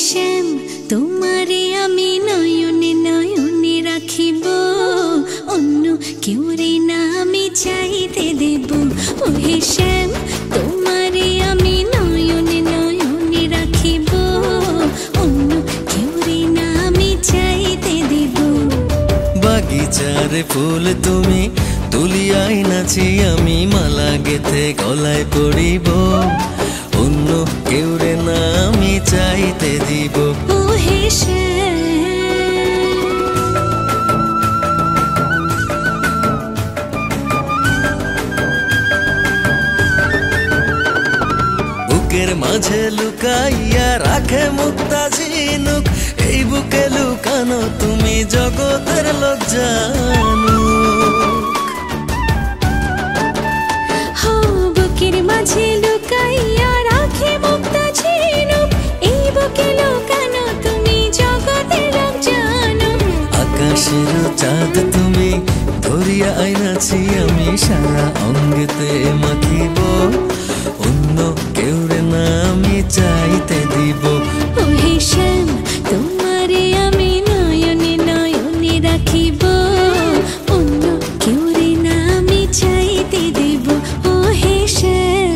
শ্যাম তোমারে আমি নয়নে নয়নে রাখিব, অন্য কেউরে না আমি চাইতে দেব। ওহে শ্যাম তোমারে আমি নয়নে নয়নে রাখিব, অন্য কেউরে না আমি চাইতে দেব। বাগিচারে ফুল তুমি তুলিয়াই নাছি আমি মালা গেথে গলায় পড়িব, অন্য কেউরে না আমি চাইতে দিব। ওহে শ্যাম বুকের মাঝে লুকাইয়া রাখে মুক্তা ঝিনুক, এই বুকে লুকানো তুমি জগতের লোক জানুক। বুকের মাঝে লুকাইয়া রাখে মুক্তা ঝিনুক, এই বুকে লুকানো তুমি জগতের লোক জানো। আকাশের চাঁদ তুমি ধরিয়া আইনাছি আমি সারা অঙ্গেতে মাখিব, অন্য কেউরে না আমি চাইতে দিব। ওহে শ্যাম তোমারে আমি নয়নে নয়নে রাখিব, অন্য কেউরে না আমি চাইতে দেব। ওহে শ্যাম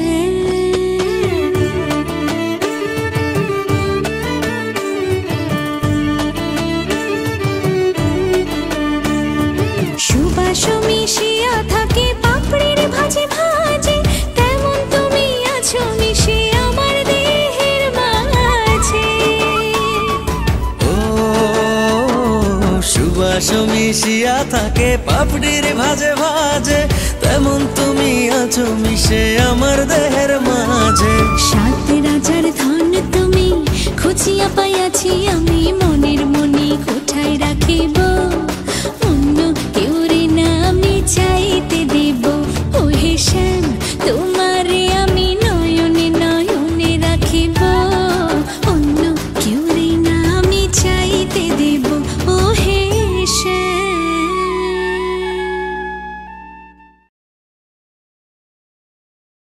সুবাস মিশিয়া থাকে পাপড়ির ভাজে ভাজে, তেমন তুমি আছো মিশে আমার দেহের মাঝে। ও সুবাস মিশিয়া থাকে পাপড়ির ভাজে ভাজে, তেমন তুমি আছো মিশে আমার